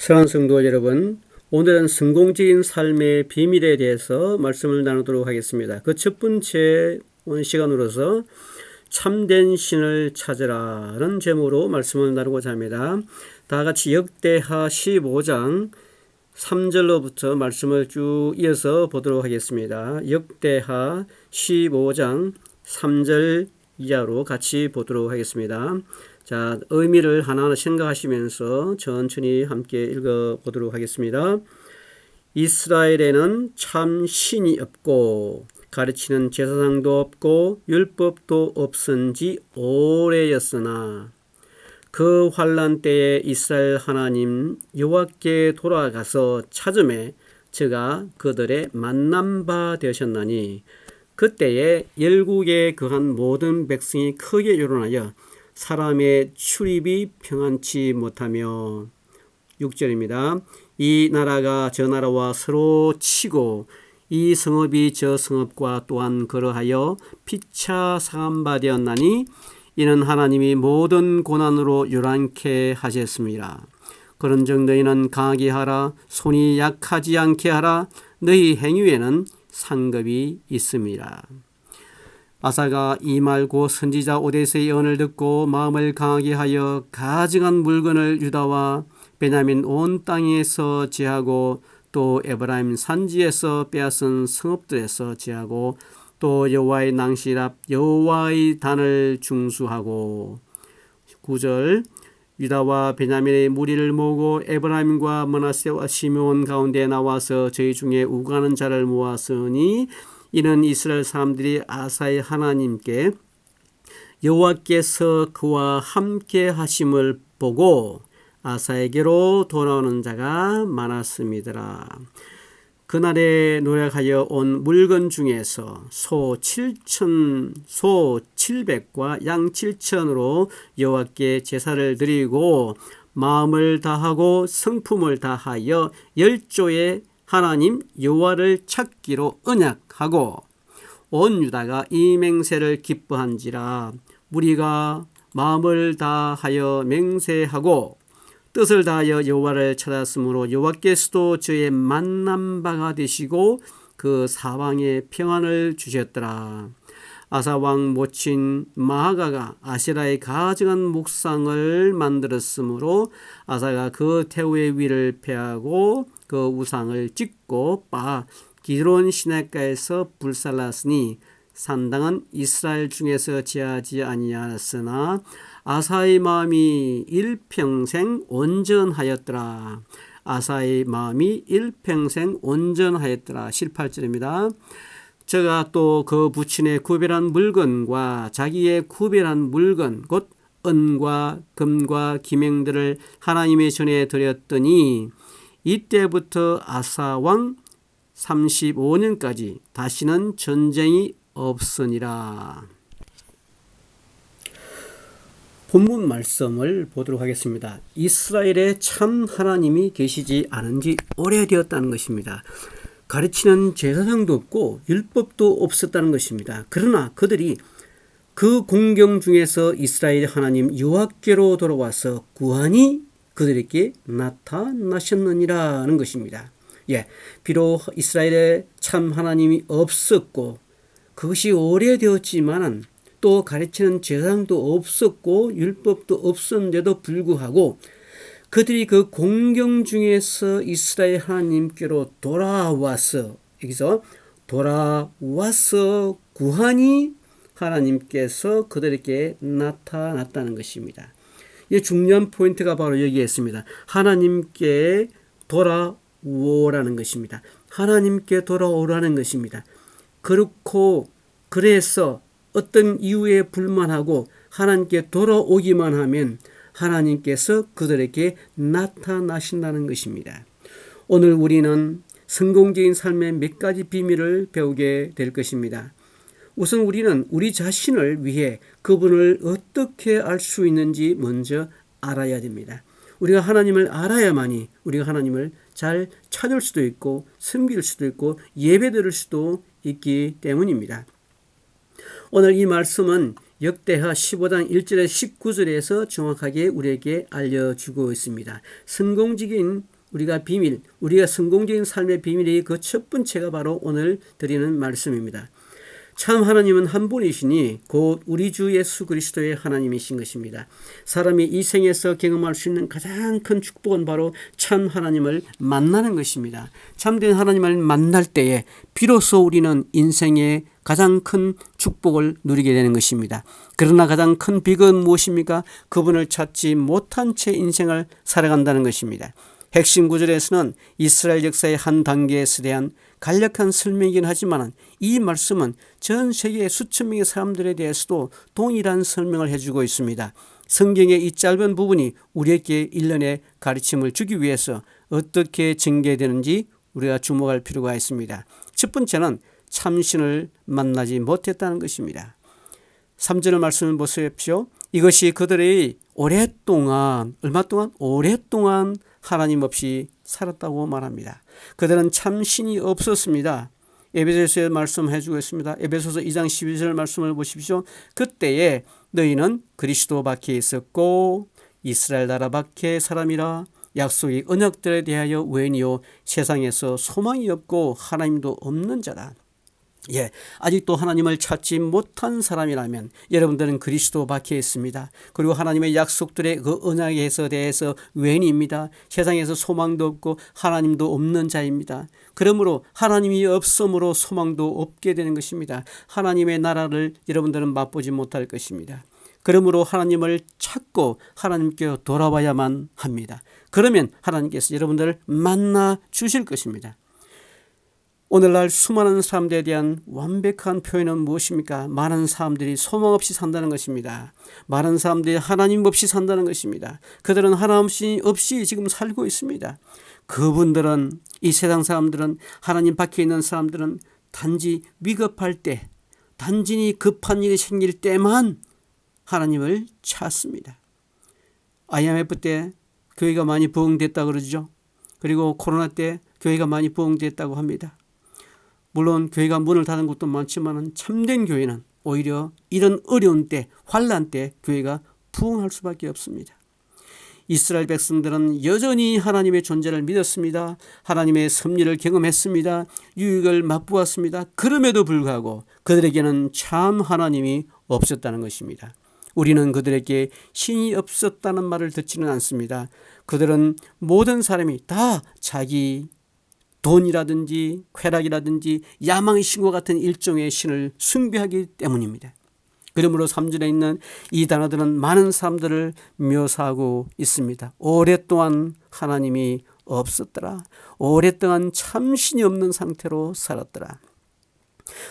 사랑하는 성도 여러분, 오늘은 성공적인 삶의 비밀에 대해서 말씀을 나누도록 하겠습니다. 그 첫 번째 시간으로서 참된 신을 찾으라는 제목으로 말씀을 나누고자 합니다. 다 같이 역대하 15장 3절로부터 말씀을 쭉 이어서 보도록 하겠습니다. 역대하 15장 3절 이하로 같이 보도록 하겠습니다. 자, 의미를 하나하나 생각하시면서 천천히 함께 읽어보도록 하겠습니다. 이스라엘에는 참 신이 없고 가르치는 제사장도 없고 율법도 없은 지 오래였으나 그 환난 때에 이스라엘 하나님 여호와께 돌아가서 찾음에 저가 그들의 만난 바 되셨나니 그때에 열국에 거한 모든 백성이 크게 요론하여 사람의 출입이 평안치 못하며 6절입니다. 이 나라가 저 나라와 서로 치고 이 성읍이 저 성읍과 또한 그러하여 피차 상함바 되었나니 이는 하나님이 모든 고난으로 요란케 하셨습니다. 그런즉 너희는 강하게 하라 손이 약하지 않게 하라 너희 행위에는 상급이 있습니다. 아사가 이 말 곧 선지자 오데스의 예언을 듣고 마음을 강하게 하여 가증한 물건을 유다와 베냐민 온 땅에서 제하고 또 에브라임 산지에서 빼앗은 성읍들에서 제하고 또 여호와의 낭실 앞 여호와의 단을 중수하고 9절 유다와 베냐민의 무리를 모으고 에브라임과 므낫세와 시므온 가운데 나와서 저희 중에 우가는 자를 모았으니 이는 이스라엘 사람들이 아사의 하나님께 여호와께서 그와 함께 하심을 보고 아사에게로 돌아오는 자가 많았습니다. 그날에 노력하여 온 물건 중에서 소 700과 양 7천으로 여호와께 제사를 드리고 마음을 다하고 성품을 다하여 열조의 하나님 여호와를 찾기로 언약하고 온 유다가 이 맹세를 기뻐한지라 무리가 마음을 다하여 맹세하고 뜻을 다하여 여호와를 찾았으므로 여호와께서도 저의 만난 바가 되시고 그 사방에 평안을 주셨더라. 아사왕 모친 마하가가 아세라의 가증한 묵상을 만들었으므로 아사가 그 태우의 위를 패하고 그 우상을 찍고 빠 기드론 시냇가에서 불살랐으니 산당은 이스라엘 중에서 제하지 아니하였으나 아사의 마음이 일평생 온전하였더라. 아사의 마음이 일평생 온전하였더라. 18절입니다. 저가 또 그 부친의 구별한 물건과 자기의 구별한 물건 곧 은과 금과 기명들을 하나님의 전에 드렸더니 이때부터 아사왕 35년까지 다시는 전쟁이 없으니라. 본문 말씀을 보도록 하겠습니다. 이스라엘에 참 하나님이 계시지 않은 지 오래되었다는 것입니다. 가르치는 제사장도 없고 율법도 없었다는 것입니다. 그러나 그들이 그 공경 중에서 이스라엘 하나님 여호와께로 돌아와서 구하니 그들에게 나타나셨느니라는 것입니다. 비록 이스라엘에 참 하나님이 없었고 그것이 오래되었지만 또 가르치는 제사장도 없었고 율법도 없었는데도 불구하고 그들이 그 공경 중에서 이스라엘 하나님께로 돌아와서 여기서 돌아와서 구하니 하나님께서 그들에게 나타났다는 것입니다. 이 중요한 포인트가 바로 여기에 있습니다. 하나님께 돌아오라는 것입니다. 하나님께 돌아오라는 것입니다. 그렇고 그래서 어떤 이유에 불만하고 하나님께 돌아오기만 하면 하나님께서 그들에게 나타나신다는 것입니다. 오늘 우리는 성공적인 삶의 몇 가지 비밀을 배우게 될 것입니다. 우선 우리는 우리 자신을 위해 그분을 어떻게 알 수 있는지 먼저 알아야 됩니다. 우리가 하나님을 알아야만이 우리가 하나님을 잘 찾을 수도 있고 섬길 수도 있고 예배드릴 수도 있기 때문입니다. 오늘 이 말씀은 역대하 15장 1절에서 19절에서 정확하게 우리에게 알려주고 있습니다. 성공적인 우리가 성공적인 삶의 비밀이 그 첫 번째가 바로 오늘 드리는 말씀입니다. 참 하나님은 한 분이시니 곧 우리 주 예수 그리스도의 하나님이신 것입니다. 사람이 이 생에서 경험할 수 있는 가장 큰 축복은 바로 참 하나님을 만나는 것입니다. 참된 하나님을 만날 때에 비로소 우리는 인생의 가장 큰 축복을 누리게 되는 것입니다. 그러나 가장 큰 비극은 무엇입니까? 그분을 찾지 못한 채 인생을 살아간다는 것입니다. 핵심 구절에서는 이스라엘 역사의 한 단계에서 대한 간략한 설명이긴 하지만 이 말씀은 전 세계의 수천 명의 사람들에 대해서도 동일한 설명을 해주고 있습니다. 성경의 이 짧은 부분이 우리에게 일련의 가르침을 주기 위해서 어떻게 전개되는지 우리가 주목할 필요가 있습니다. 첫 번째는 참신을 만나지 못했다는 것입니다. 3절 말씀을 보십시오. 이것이 그들의 오랫동안 하나님 없이 살았다고 말합니다. 그들은 참신이 없었습니다. 에베소서에 말씀해 주고 있습니다. 에베소서 2장 12절 말씀을 보십시오. 그때에 너희는 그리스도 밖에 있었고 이스라엘 나라 밖에 사람이라 약속의 언약들에 대하여 외인이요 세상에서 소망이 없고 하나님도 없는 자다. 아직도 하나님을 찾지 못한 사람이라면 여러분들은 그리스도 밖에 있습니다. 그리고 하나님의 약속들의 그 언약에 대해서 외인입니다. 세상에서 소망도 없고 하나님도 없는 자입니다. 그러므로 하나님이 없음으로 소망도 없게 되는 것입니다. 하나님의 나라를 여러분들은 맛보지 못할 것입니다. 그러므로 하나님을 찾고 하나님께 돌아와야만 합니다. 그러면 하나님께서 여러분들을 만나 주실 것입니다. 오늘날 수많은 사람들에 대한 완벽한 표현은 무엇입니까? 많은 사람들이 소망 없이 산다는 것입니다. 많은 사람들이 하나님 없이 산다는 것입니다. 그들은 하나님 없이 지금 살고 있습니다. 그분들은, 이 세상 사람들은, 하나님 밖에 있는 사람들은 단지 위급할 때, 단지 급한 일이 생길 때만 하나님을 찾습니다. IMF 때 교회가 많이 부흥됐다고 그러죠. 그리고 코로나 때 교회가 많이 부흥됐다고 합니다. 물론 교회가 문을 닫은 곳도 많지만 참된 교회는 오히려 이런 어려운 때, 환난 때 교회가 부흥할 수밖에 없습니다. 이스라엘 백성들은 여전히 하나님의 존재를 믿었습니다. 하나님의 섭리를 경험했습니다. 유익을 맛보았습니다. 그럼에도 불구하고 그들에게는 참 하나님이 없었다는 것입니다. 우리는 그들에게 신이 없었다는 말을 듣지는 않습니다. 그들은 모든 사람이 다 자기 돈이라든지 쾌락이라든지 야망의 신과 같은 일종의 신을 숭배하기 때문입니다. 그러므로 3절에 있는 이 단어들은 많은 사람들을 묘사하고 있습니다. 오랫동안 하나님이 없었더라. 오랫동안 참신이 없는 상태로 살았더라.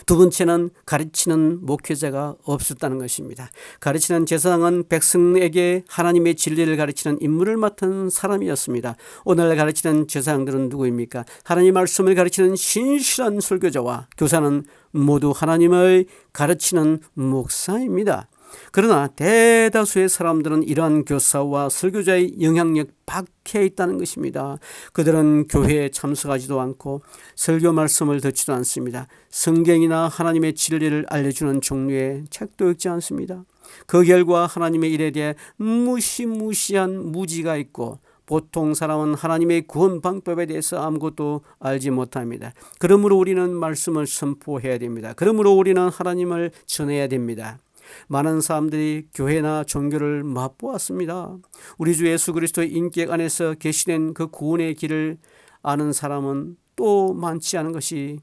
두 번째는 가르치는 목회자가 없었다는 것입니다. 가르치는 제사장은 백성에게 하나님의 진리를 가르치는 임무를 맡은 사람이었습니다. 오늘날 가르치는 제사장들은 누구입니까? 하나님 말씀을 가르치는 신실한 설교자와 교사는 모두 하나님을 가르치는 목사입니다. 그러나 대다수의 사람들은 이러한 교사와 설교자의 영향력 밖에 있다는 것입니다. 그들은 교회에 참석하지도 않고 설교 말씀을 듣지도 않습니다. 성경이나 하나님의 진리를 알려주는 종류의 책도 읽지 않습니다. 그 결과 하나님의 일에 대해 무시무시한 무지가 있고 보통 사람은 하나님의 구원 방법에 대해서 아무것도 알지 못합니다. 그러므로 우리는 말씀을 선포해야 됩니다. 그러므로 우리는 하나님을 전해야 됩니다. 많은 사람들이 교회나 종교를 맛보았습니다. 우리 주 예수 그리스도의 인격 안에서 계시된 그 구원의 길을 아는 사람은 또 많지 않은 것이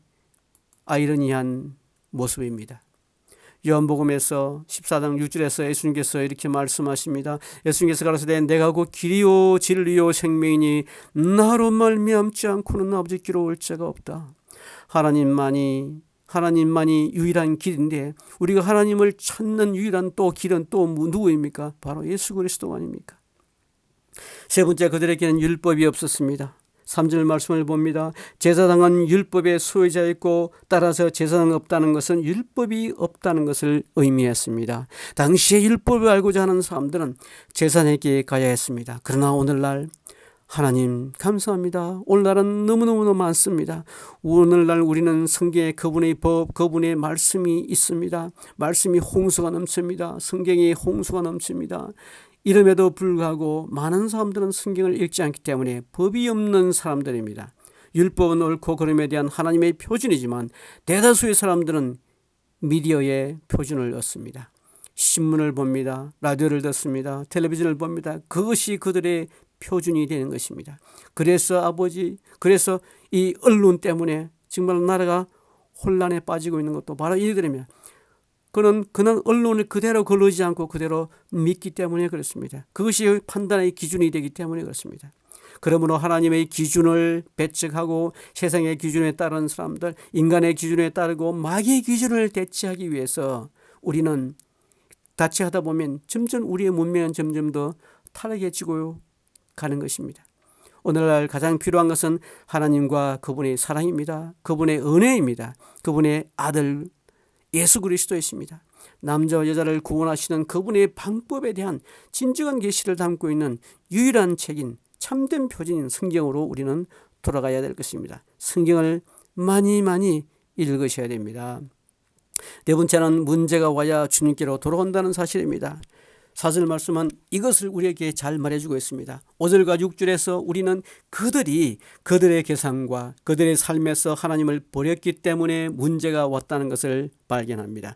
아이러니한 모습입니다. 요한복음에서 14장 6절에서 예수님께서 이렇게 말씀하십니다. 예수님께서 가라사대 내가 곧 길이요 진리요 생명이니 나로 말미암지 않고는 아버지께로 올 자가 없다. 하나님만이 유일한 길인데 우리가 하나님을 찾는 유일한 또 길은 또 누구입니까? 바로 예수 그리스도 아닙니까? 세 번째, 그들에게는 율법이 없었습니다. 3절 말씀을 봅니다. 제사장은 율법의 소유자였고 따라서 제사장 없다는 것은 율법이 없다는 것을 의미했습니다. 당시에 율법을 알고자 하는 사람들은 제사장에게 가야 했습니다. 그러나 오늘날 하나님 감사합니다. 오늘날은 너무너무 많습니다. 오늘날 우리는 성경에 그분의 법, 그분의 말씀이 있습니다. 말씀이 홍수가 넘칩니다. 성경이 홍수가 넘칩니다. 이름에도 불구하고 많은 사람들은 성경을 읽지 않기 때문에 법이 없는 사람들입니다. 율법은 옳고 그름에 대한 하나님의 표준이지만 대다수의 사람들은 미디어의 표준을 얻습니다. 신문을 봅니다. 라디오를 듣습니다. 텔레비전을 봅니다. 그것이 그들의 표준이 되는 것입니다. 그래서 그래서 이 언론 때문에 정말 나라가 혼란에 빠지고 있는 것도 바로 이들입니다. 그는 언론을 그대로 거르지 않고 그대로 믿기 때문에 그렇습니다. 그것이 판단의 기준이 되기 때문에 그렇습니다. 그러므로 하나님의 기준을 배척하고 세상의 기준에 따른 사람들, 인간의 기준에 따르고 마귀의 기준을 대체하기 위해서 우리는 대체하다 보면 점점 우리의 문명은 점점 더 타락해지고 가는 것입니다. 오늘날 가장 필요한 것은 하나님과 그분의 사랑입니다. 그분의 은혜입니다. 그분의 아들 예수 그리스도이십니다. 남자와 여자를 구원하시는 그분의 방법에 대한 진정한 계시를 담고 있는 유일한 책인 참된 표준인 성경으로 우리는 돌아가야 될 것입니다. 성경을 많이 읽으셔야 됩니다. 네 번째는 문제가 와야 주님께로 돌아온다는 사실입니다. 4절 말씀은 이것을 우리에게 잘 말해주고 있습니다. 5절과 6절에서 우리는 그들의 계산과 그들의 삶에서 하나님을 버렸기 때문에 문제가 왔다는 것을 발견합니다.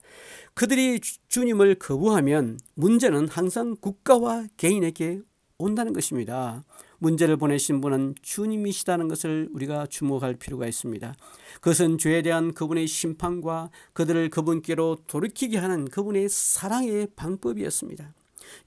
그들이 주님을 거부하면 문제는 항상 국가와 개인에게 온다는 것입니다. 문제를 보내신 분은 주님이시다는 것을 우리가 주목할 필요가 있습니다. 그것은 죄에 대한 그분의 심판과 그들을 그분께로 돌이키게 하는 그분의 사랑의 방법이었습니다.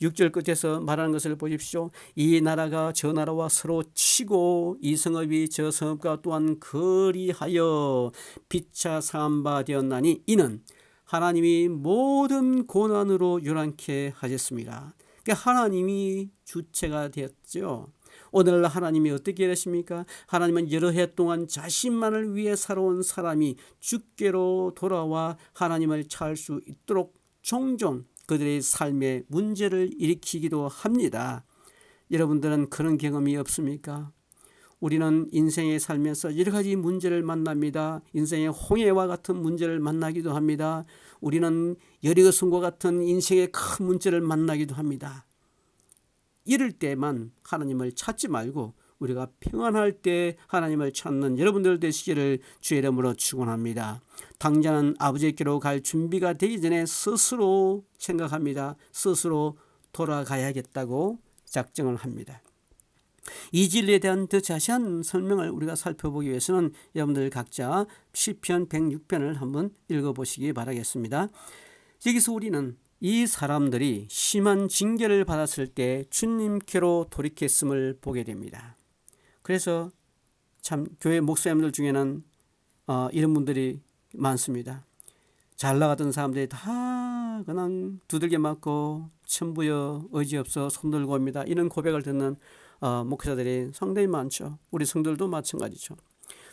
6절 끝에서 말하는 것을 보십시오. 이 나라가 저 나라와 서로 치고 이 성읍이 저 성읍과 또한 거리하여 피차 상한 바 되었나니 이는 하나님이 모든 고난으로 요란케 하셨습니다. 그러니까 하나님이 주체가 되었죠. 오늘날 하나님이 어떻게 이러십니까? 하나님은 여러 해 동안 자신만을 위해 살아온 사람이 주께로 돌아와 하나님을 찾을 수 있도록 종종 그들의 삶에 문제를 일으키기도 합니다. 여러분들은 그런 경험이 없습니까? 우리는 인생의 삶에서 여러 가지 문제를 만납니다. 인생의 홍해와 같은 문제를 만나기도 합니다. 우리는 여리고성과 같은 인생의 큰 문제를 만나기도 합니다. 이럴 때만 하나님을 찾지 말고 우리가 평안할 때 하나님을 찾는 여러분들 되시기를 주의 이름으로 축원합니다. 당자는 아버지께로 갈 준비가 되기 전에 스스로 생각합니다. 스스로 돌아가야겠다고 작정을 합니다. 이 진리에 대한 더 자세한 설명을 우리가 살펴보기 위해서는 여러분들 각자 시편 106편을 한번 읽어보시기 바라겠습니다. 여기서 우리는 이 사람들이 심한 징계를 받았을 때 주님께로 돌이켰음을 보게 됩니다. 그래서 참 교회 목사님들 중에는 이런 분들이 많습니다. 잘 나가던 사람들이 다 그냥 두들겨 맞고 천부여 의지없어 손들고 옵니다. 이런 고백을 듣는 목사들이 상당히 많죠. 우리 성도들도 마찬가지죠.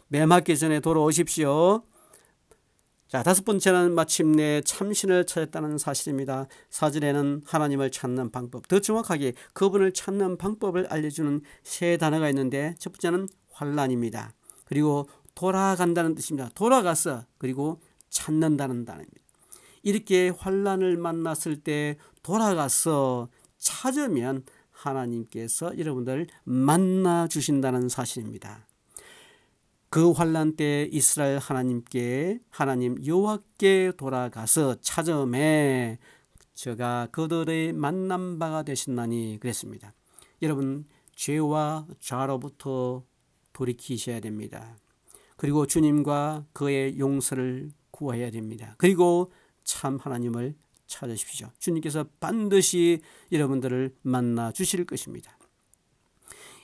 매맞기 전에 돌아오십시오. 자, 다섯 번째는 마침내 참신을 찾았다는 사실입니다. 4절에는 하나님을 찾는 방법, 더 정확하게 그분을 찾는 방법을 알려주는 세 단어가 있는데 첫 번째는 환난입니다. 그리고 돌아간다는 뜻입니다. 돌아가서 그리고 찾는다는 단어입니다. 이렇게 환난을 만났을 때 돌아가서 찾으면 하나님께서 여러분들을 만나 주신다는 사실입니다. 그 환난 때 이스라엘 하나님 여호와께 돌아가서 찾음에 저가 그들의 만난 바가 되신다니 그랬습니다. 여러분 죄와 좌로부터 돌이키셔야 됩니다. 그리고 주님과 그의 용서를 구해야 됩니다. 그리고 참 하나님을 찾으십시오. 주님께서 반드시 여러분들을 만나 주실 것입니다.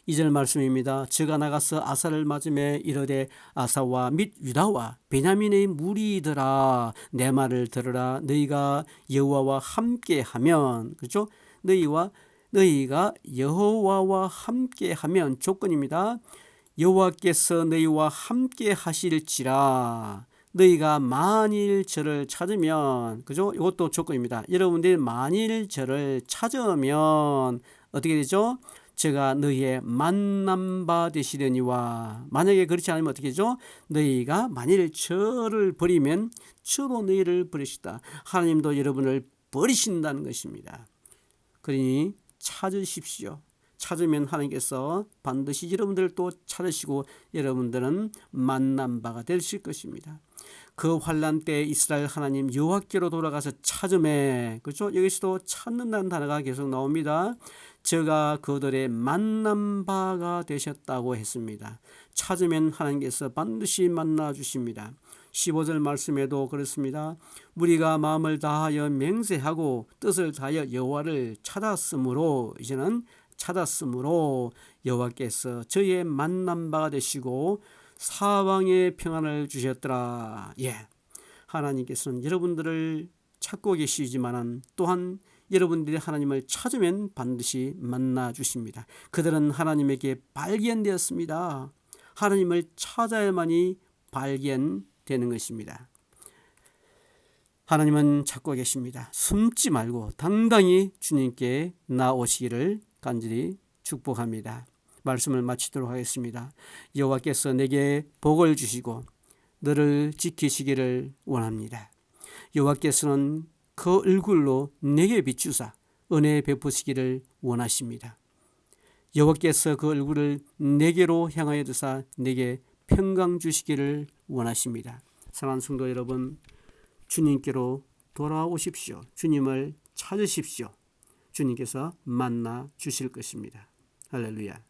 2절 말씀입니다. 저가 나가서 아사를 맞으며 이르되 아사와 및 유다와 베냐민의 무리들아 내 말을 들으라. 너희가 여호와와 함께하면, 그렇죠? 너희가 여호와와 함께하면 조건입니다. 여호와께서 너희와 함께 하실지라. 너희가 만일 저를 찾으면, 그죠? 이것도 조건입니다. 여러분들이 만일 저를 찾으면 어떻게 되죠? 제가 너희의 만남바 되시려니와. 만약에 그렇지 않으면 어떻게 하죠? 너희가 만일 저를 버리면 저도 너희를 버리시다. 하나님도 여러분을 버리신다는 것입니다. 그러니 찾으십시오. 찾으면 하나님께서 반드시 여러분들을 또 찾으시고 여러분들은 만난 바가 되실 것입니다. 그 환난 때 이스라엘 하나님 여호와께로 돌아가서 찾음에, 그렇죠? 여기서도 찾는다는 단어가 계속 나옵니다. 제가 그들의 만난 바가 되셨다고 했습니다. 찾으면 하나님께서 반드시 만나 주십니다. 15절 말씀에도 그렇습니다. 우리가 마음을 다하여 맹세하고 뜻을 다하여 여호와를 찾았으므로, 이제는 찾았으므로 여호와께서 저의 만난 바가 되시고 사방에 평안을 주셨더라. 예, 하나님께서는 여러분들을 찾고 계시지만 또한 여러분들이 하나님을 찾으면 반드시 만나 주십니다. 그들은 하나님에게 발견되었습니다. 하나님을 찾아야만이 발견되는 것입니다. 하나님은 찾고 계십니다. 숨지 말고 당당히 주님께 나오시기를 간절히 축복합니다. 말씀을 마치도록 하겠습니다. 여호와께서 내게 복을 주시고 너를 지키시기를 원합니다. 여호와께서는 그 얼굴로 내게 비추사 은혜 베푸시기를 원하십니다. 여호와께서 그 얼굴을 내게로 향하여 두사 내게 평강 주시기를 원하십니다. 사랑하는 성도 여러분, 주님께로 돌아오십시오. 주님을 찾으십시오. 주님께서 만나 주실 것입니다. 할렐루야.